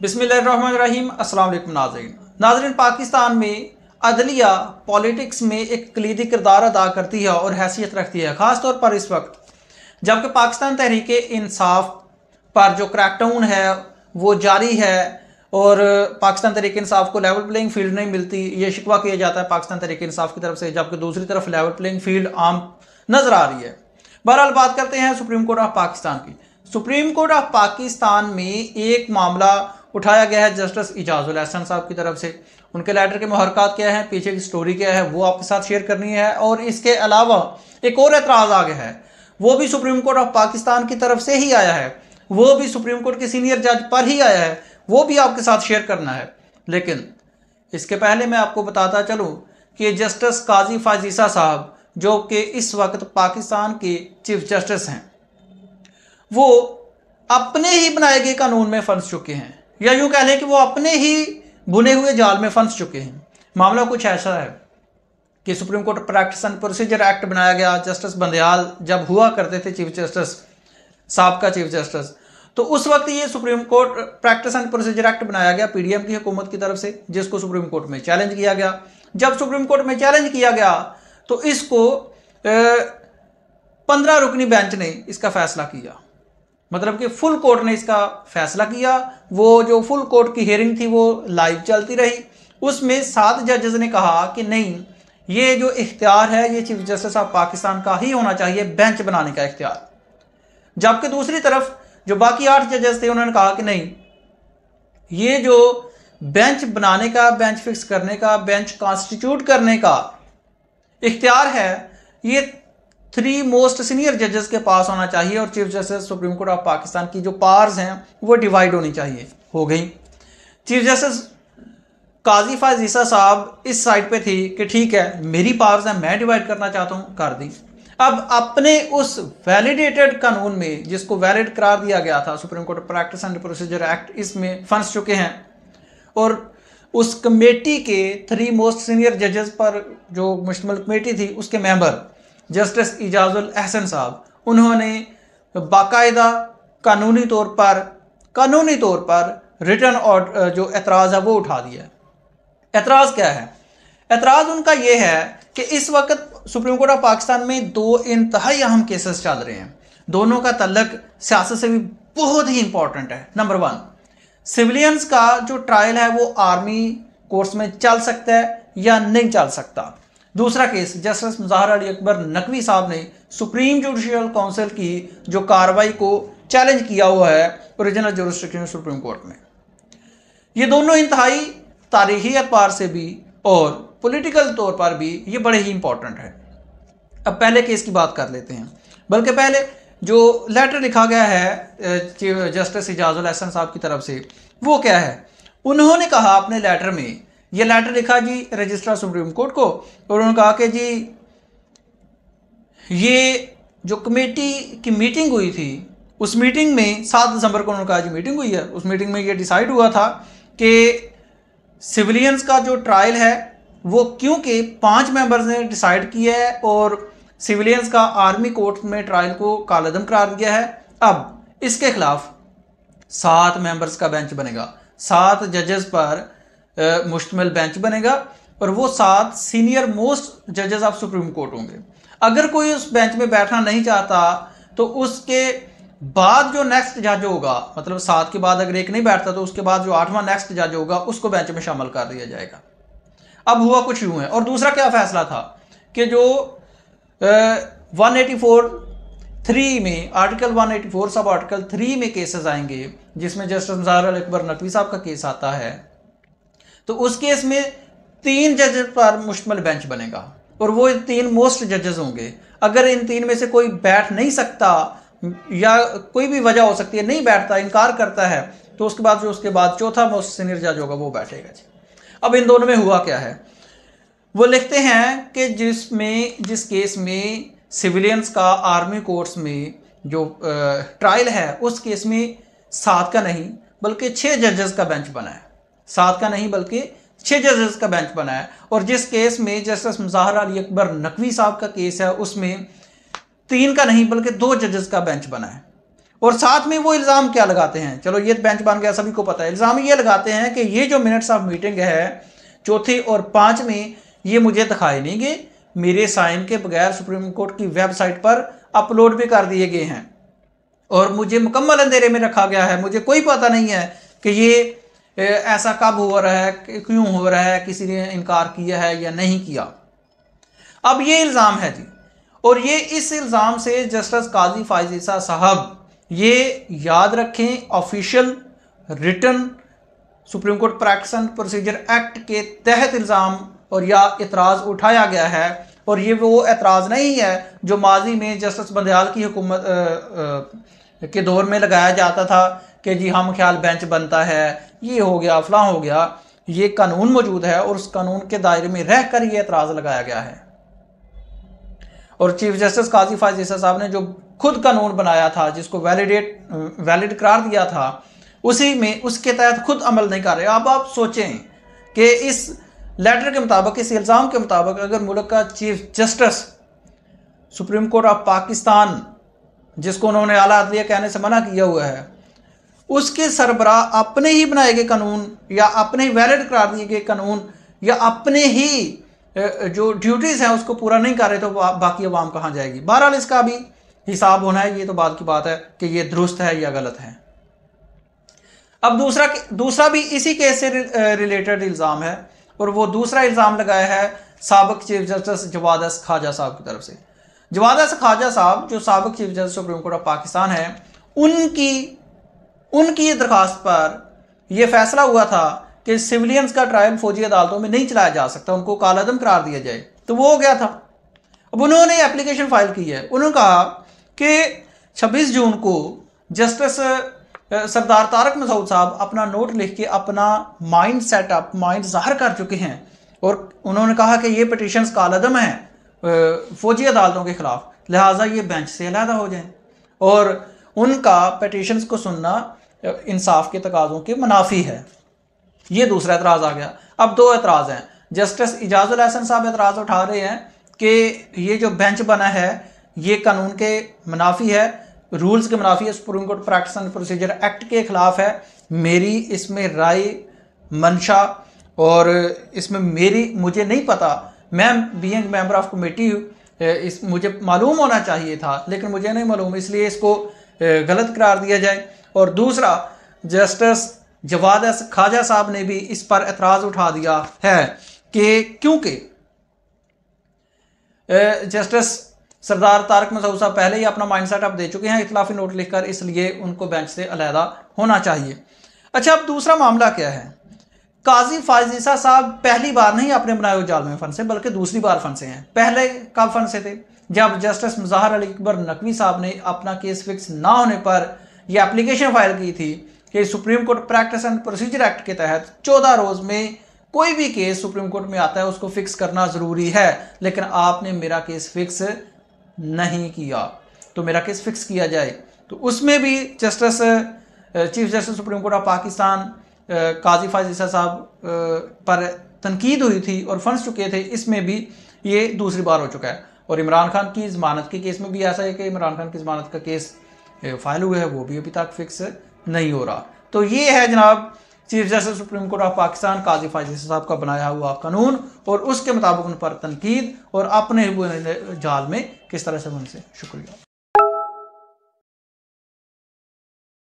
बिस्मिल्लाहिर्रहमानिर्रहीम। अस्सलाम वालेकुम नाज़रीन। पाकिस्तान में अदलिया पॉलिटिक्स में एक कलीदी किरदार अदा करती है और हैसियत रखती है, ख़ास तौर पर इस वक्त जबकि पाकिस्तान तहरीक इंसाफ पर जो क्रैकडाउन है वो जारी है और पाकिस्तान तहरीक इंसाफ को लेवल प्लेइंग फील्ड नहीं मिलती, ये शिकवा किया जाता है पाकिस्तान तहरीक इंसाफ की तरफ से, जबकि दूसरी तरफ लेवल प्लेइंग फील्ड आम नज़र आ रही है। बहरहाल बात करते हैं सुप्रीम कोर्ट ऑफ पाकिस्तान की। सुप्रीम कोर्ट ऑफ पाकिस्तान में एक मामला उठाया गया है जस्टिस इजाजुल एहसन साहब की तरफ से। उनके लेटर के मुहरकात क्या है, पीछे की स्टोरी क्या है, वो आपके साथ शेयर करनी है। और इसके अलावा एक और एतराज़ आ गया है, वो भी सुप्रीम कोर्ट ऑफ पाकिस्तान की तरफ से ही आया है, वो भी सुप्रीम कोर्ट के सीनियर जज पर ही आया है, वो भी आपके साथ शेयर करना है। लेकिन इसके पहले मैं आपको बताता चलूँ कि जस्टिस काजी फाजीसा साहब जो कि इस वक्त पाकिस्तान के चीफ जस्टिस हैं, वो अपने ही बनाए गए कानून में फंस चुके हैं, या यूं कह लें कि वो अपने ही बुने हुए जाल में फंस चुके हैं। मामला कुछ ऐसा है कि supreme Court practice and procedure act बनाया गया जस्टिस बंदयाल जब हुआ करते थे चीफ जस्टिस, साबका चीफ जस्टिस, तो उस वक्त ये supreme Court practice and procedure act बनाया गया पीडीएम की हुकूमत की तरफ से, जिसको सुप्रीम कोर्ट में चैलेंज किया गया। जब सुप्रीम कोर्ट में चैलेंज किया गया तो इसको 15 रुकनी बेंच ने इसका फैसला किया, मतलब कि फुल कोर्ट ने इसका फैसला किया। वो जो फुल कोर्ट की हियरिंग थी वो लाइव चलती रही। उसमें 7 जजेस ने कहा कि नहीं, ये जो इख्तियार है ये चीफ जस्टिस ऑफ पाकिस्तान का ही होना चाहिए, बेंच बनाने का इख्तियार। जबकि दूसरी तरफ जो बाकी 8 जजेस थे उन्होंने कहा कि नहीं, ये जो बेंच बनाने का, बेंच फिक्स करने का, बेंच कॉन्स्टिट्यूट करने का इख्तियार है, ये 3 मोस्ट सीनियर जजेस के पास होना चाहिए और chief justice supreme court of Pakistan की जो पावर्स हैं वो डिवाइड होनी चाहिए। हो गई। चीफ जस्टिस काजी फाजीसा साहब इस साइड पे थी कि ठीक है, मेरी पावर्स हैं, मैं डिवाइड करना चाहता हूं, कर दी। अब अपने उस वैलिडेटेड कानून में जिसको वैलिड करार दिया गया था supreme Court practice and procedure act, इसमें फंस चुके हैं। और उस कमेटी के 3 मोस्ट सीनियर जजेस पर जो मुश्तमिल कमेटी थी उसके मेंबर जस्टिस इजाजुल एहसन साहब, उन्होंने बाकायदा कानूनी तौर पर रिटर्न और जो एतराज़ है वो उठा दिया है। एतराज़ क्या है? एतराज़ उनका ये है कि इस वक्त सुप्रीम कोर्ट ऑफ पाकिस्तान में 2 इंतहाई अहम केसेस चल रहे हैं, दोनों का तल्लक सियासत से भी बहुत ही इंपॉर्टेंट है। नंबर 1, सिविलियंस का जो ट्रायल है वो आर्मी कोर्ट्स में चल सकता है या नहीं चल सकता। दूसरा केस, जस्टिस मुज़ाहर अली अकबर नकवी साहब ने सुप्रीम जुडिशियल काउंसिल की जो कार्रवाई को चैलेंज किया हुआ है ओरिजिनल जुरिस्डिक्शन सुप्रीम कोर्ट में। ये दोनों इंतहाई तारीखी एतबार से भी और पॉलिटिकल तौर पर भी ये बड़े ही इंपॉर्टेंट है। अब पहले केस की बात कर लेते हैं, बल्कि पहले जो लेटर लिखा गया है जस्टिस इजाजुल एहसन साहब की तरफ से वो क्या है। उन्होंने कहा अपने लेटर में, ये लेटर लिखा जी रजिस्ट्रार सुप्रीम कोर्ट को, और उन्होंने कहा कि जी ये जो कमेटी की मीटिंग हुई थी उस मीटिंग में 7 दिसंबर को उन्होंने कहा जी मीटिंग हुई है, उस मीटिंग में ये डिसाइड हुआ था कि सिविलियंस का जो ट्रायल है वो, क्योंकि 5 मेंबर्स ने डिसाइड किया है और सिविलियंस का आर्मी कोर्ट में ट्रायल को कालअदम करार दिया है, अब इसके खिलाफ 7 मेंबर्स का बेंच बनेगा, 7 जजेस पर मुश्तमिल बेंच बनेगा और वो 7 सीनियर मोस्ट जजेस ऑफ सुप्रीम कोर्ट होंगे। अगर कोई उस बेंच में बैठना नहीं चाहता तो उसके बाद जो नेक्स्ट जज होगा, मतलब 7 के बाद अगर एक नहीं बैठता तो उसके बाद जो 8वां नेक्स्ट जज होगा उसको बेंच में शामिल कर दिया जाएगा। अब हुआ कुछ यूं है। और दूसरा क्या फैसला था कि जो 184(3) में, आर्टिकल 184 सब आर्टिकल 3 में केसेस आएंगे जिसमें जस्टिस मुज़ाहर अली अकबर नकवी साहब का केस आता है, तो उस केस में 3 जजेस पर मुश्तमिल बेंच बनेगा और वो 3 मोस्ट जजेस होंगे। अगर इन 3 में से कोई बैठ नहीं सकता या कोई भी वजह हो सकती है, नहीं बैठता, इनकार करता है, तो उसके बाद चौथा मोस्ट सीनियर जज होगा वो बैठेगा जी। अब इन दोनों में हुआ क्या है, वो लिखते हैं कि जिस केस में सिविलियंस का आर्मी कोर्ट्स में जो ट्रायल है उस केस में 7 का नहीं बल्कि 6 जजेस का बेंच बना है, 7 का नहीं बल्कि 6 जजेस का बेंच बना है। और जिस केस में जस्टिस मुज़ाहर अली अकबर नकवी साहब का केस है उसमें 3 का नहीं बल्कि 2 जजेस का बेंच बना है। और साथ में वो इल्ज़ाम क्या लगाते हैं, चलो ये बेंच बन गया, सभी को पता है। इल्ज़ाम ये लगाते हैं कि ये जो मिनट्स ऑफ मीटिंग है 4 और 5 में, ये मुझे दिखाए नहीं गए, मेरे साइन के बगैर सुप्रीम कोर्ट की वेबसाइट पर अपलोड भी कर दिए गए हैं और मुझे मुकम्मल अंधेरे में रखा गया है। मुझे कोई पता नहीं है कि ये ऐसा कब हो रहा है, क्यों हो रहा है, किसी ने इनकार किया है या नहीं किया। अब ये इल्ज़ाम है जी, और ये इस इल्ज़ाम से जस्टिस काजी फायज़ ईसा साहब ये याद रखें, official written Supreme Court practice and procedure act के तहत इल्ज़ाम और या एतराज़ उठाया गया है। और ये वो एतराज़ नहीं है जो माजी में जस्टिस बंदयाल की हुकूमत के दौर में लगाया जाता था कि जी हम ख्याल बेंच बनता है, ये हो गया, फलां हो गया। ये कानून मौजूद है और उस कानून के दायरे में रहकर ये एतराज़ लगाया गया है। और चीफ जस्टिस काजी फायज़ ईसा साहब ने जो खुद कानून बनाया था, जिसको वैलिड करार दिया था, उसी में उसके तहत खुद अमल नहीं कर रहे। अब आप सोचें कि इस लेटर के मुताबिक, इस इल्ज़ाम के मुताबिक, अगर मुल्क का chief justice supreme court of Pakistan, जिसको उन्होंने आला अदलिया कहने से मना किया हुआ है, उसके सरबराह अपने ही बनाए गए कानून या अपने ही वैलिड करार दिए गए कानून या अपने ही जो ड्यूटीज़ हैं उसको पूरा नहीं कर रहे, तो बाकी अवाम कहाँ जाएगी। बहरहाल इसका भी हिसाब होना है, ये तो बात की बात है कि ये दुरुस्त है या गलत है। अब दूसरा भी इसी केस से रिलेटेड इल्ज़ाम है, और वो दूसरा इल्ज़ाम लगाया है साबिक चीफ जस्टिस जवाद एस खाजा साहब की तरफ से। जवाद एस खाजा साहब जो साबिक chief justice supreme court of Pakistan है, उनकी दरखास्त पर यह फैसला हुआ था कि सिविलियंस का ट्रायल फौजी अदालतों में नहीं चलाया जा सकता, उनको कालादम करार दिया जाए, तो वो हो गया था। अब उन्होंने एप्लीकेशन फाइल की है। उन्होंने कहा कि 26 जून को जस्टिस सरदार तारक मसूद साहब अपना नोट लिख के अपना माइंड ज़ाहिर कर चुके हैं, और उन्होंने कहा कि ये पिटिशंस कालादम हैं फौजी अदालतों के खिलाफ, लिहाजा ये बेंच से अलहदा हो जाएं, और उनका पिटिशंस को सुनना इंसाफ के तकाज़ों के मुनाफी है। ये दूसरा एतराज़ आ गया। अब 2 एतराज़ हैं। जस्टिस इजाज़ुल हसन साहब एतराज़ उठा रहे हैं कि ये जो बेंच बना है ये कानून के मुनाफी है, रूल्स के मुनाफी है, supreme Court practice and procedure act के खिलाफ है। मेरी इसमें राय, मंशा और इसमें मुझे नहीं पता, मैं बीइंग मेंबर ऑफ कमेटी मुझे मालूम होना चाहिए था, लेकिन मुझे नहीं मालूम, इसलिए इसको गलत करार दिया जाए। और दूसरा, जस्टिस जवाद एस खाजा साहब ने भी इस पर एतराज़ उठा दिया है कि क्योंकि जस्टिस सरदार तारक मसूद साहब पहले ही अपना माइंडसेट अब दे चुके हैं इख्लाफी नोट लिखकर, इसलिए उनको बेंच से अलहदा होना चाहिए। अच्छा, अब दूसरा मामला क्या है। काजी फायज़ ईसा साहब पहली बार नहीं अपने बनाए हुए जाल में फंसे, बल्कि दूसरी बार फंसे हैं। पहले कब फंसे थे? जब जस्टिस मुज़ाहर अली अकबर नकवी साहब ने अपना केस फिक्स ना होने पर यह एप्लीकेशन फाइल की थी कि supreme Court practice and procedure act के तहत 14 रोज़ में कोई भी केस सुप्रीम कोर्ट में आता है उसको फिक्स करना ज़रूरी है, लेकिन आपने मेरा केस फिक्स नहीं किया, तो मेरा केस फिक्स किया जाए। तो उसमें भी justice chief justice supreme court of Pakistan Qazi Faez Isa साहब पर तनकीद हुई थी और फंस चुके थे। इसमें भी ये दूसरी बार हो चुका है। और इमरान खान की ज़मानत के केस में भी ऐसा है कि इमरान खान की ज़मानत का केस फाइल हुआ है, वो भी अभी तक फिक्स नहीं हो रहा। तो ये है जनाब chief justice supreme court of Pakistan Qazi Faez Isa साहब का बनाया हुआ कानून, और उसके मुताबिक उन पर तनकीद और अपने जाल में किस तरह से उनसे। शुक्रिया।